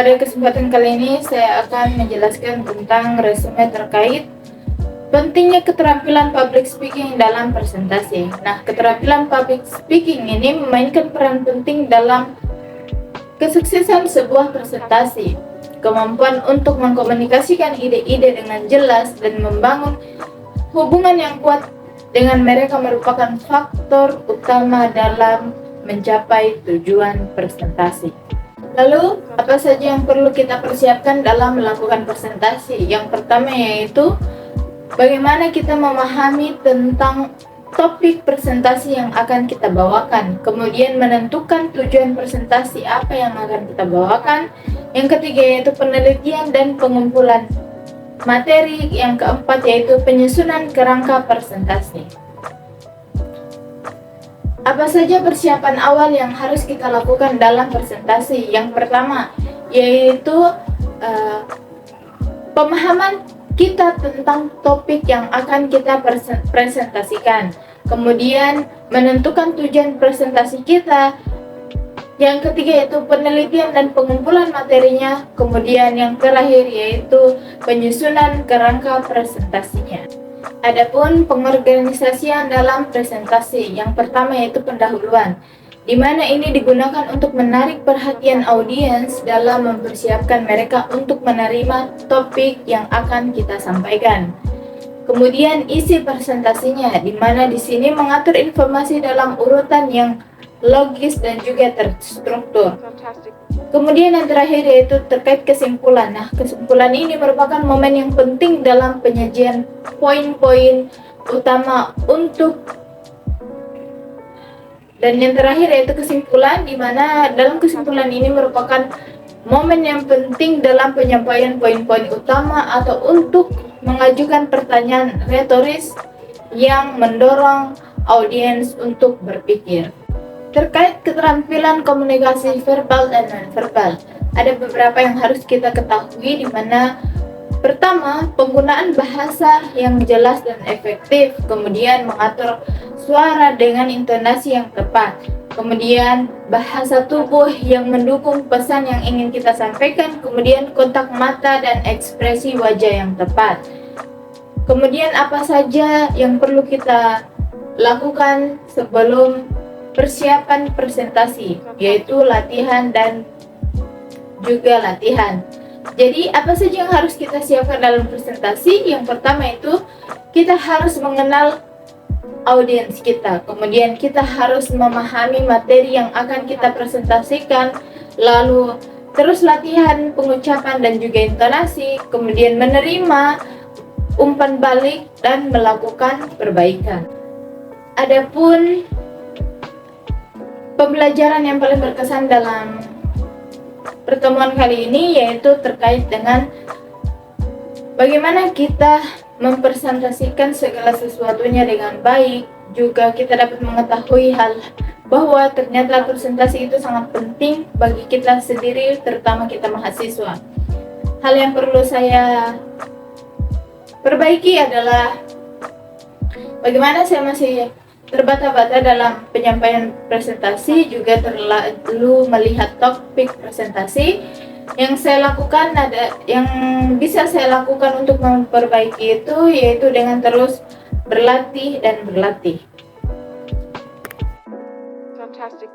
pada kesempatan kali ini saya akan menjelaskan tentang resume terkait pentingnya keterampilan public speaking dalam presentasi. Nah, keterampilan public speaking ini memainkan peran penting dalam kesuksesan sebuah presentasi. Kemampuan untuk mengkomunikasikan ide-ide dengan jelas dan membangun hubungan yang kuat dengan mereka merupakan faktor utama dalam mencapai tujuan presentasi. Lalu, apa saja yang perlu kita persiapkan dalam melakukan presentasi? Yang pertama yaitu bagaimana kita memahami tentang topik presentasi yang akan kita bawakan. Kemudian menentukan tujuan presentasi apa yang akan kita bawakan. Yang ketiga yaitu penelitian dan pengumpulan materi. Yang keempat yaitu penyusunan kerangka presentasi. Apa saja persiapan awal yang harus kita lakukan dalam presentasi? Yang pertama yaitu pemahaman kita tentang topik yang akan kita presentasikan. Kemudian menentukan tujuan presentasi kita. Yang ketiga yaitu penelitian dan pengumpulan materinya. Kemudian yang terakhir yaitu penyusunan kerangka presentasinya. Adapun pengorganisasian dalam presentasi, yang pertama yaitu pendahuluan, di mana ini digunakan untuk menarik perhatian audiens dalam mempersiapkan mereka untuk menerima topik yang akan kita sampaikan. Kemudian isi presentasinya, di mana di sini mengatur informasi dalam urutan yang logis dan juga terstruktur. Kemudian yang terakhir yaitu terkait kesimpulan. Nah, kesimpulan ini merupakan momen yang penting dalam penyajian poin-poin utama dan yang terakhir yaitu kesimpulan, di mana dalam kesimpulan ini merupakan momen yang penting dalam penyampaian poin-poin utama atau untuk mengajukan pertanyaan retoris yang mendorong audiens untuk berpikir. Terkait keterampilan komunikasi verbal dan nonverbal, ada beberapa yang harus kita ketahui, di mana pertama, penggunaan bahasa yang jelas dan efektif, kemudian mengatur suara dengan intonasi yang tepat, kemudian bahasa tubuh yang mendukung pesan yang ingin kita sampaikan, kemudian kontak mata dan ekspresi wajah yang tepat. Kemudian apa saja yang perlu kita lakukan sebelum persiapan presentasi, yaitu latihan dan juga latihan. Jadi apa saja yang harus kita siapkan dalam presentasi? Yang pertama itu kita harus mengenal audiens kita, kemudian kita harus memahami materi yang akan kita presentasikan, lalu terus latihan pengucapan dan juga intonasi, kemudian menerima umpan balik dan melakukan perbaikan. Adapun pembelajaran yang paling berkesan dalam pertemuan kali ini yaitu terkait dengan bagaimana kita mempresentasikan segala sesuatunya dengan baik. Juga kita dapat mengetahui hal bahwa ternyata presentasi itu sangat penting bagi kita sendiri, terutama kita mahasiswa. Hal yang perlu saya perbaiki adalah bagaimana saya masih terbata-bata dalam penyampaian presentasi, juga terlalu melihat topik presentasi. Yang bisa saya lakukan untuk memperbaiki itu yaitu dengan terus berlatih dan berlatih. Fantastic.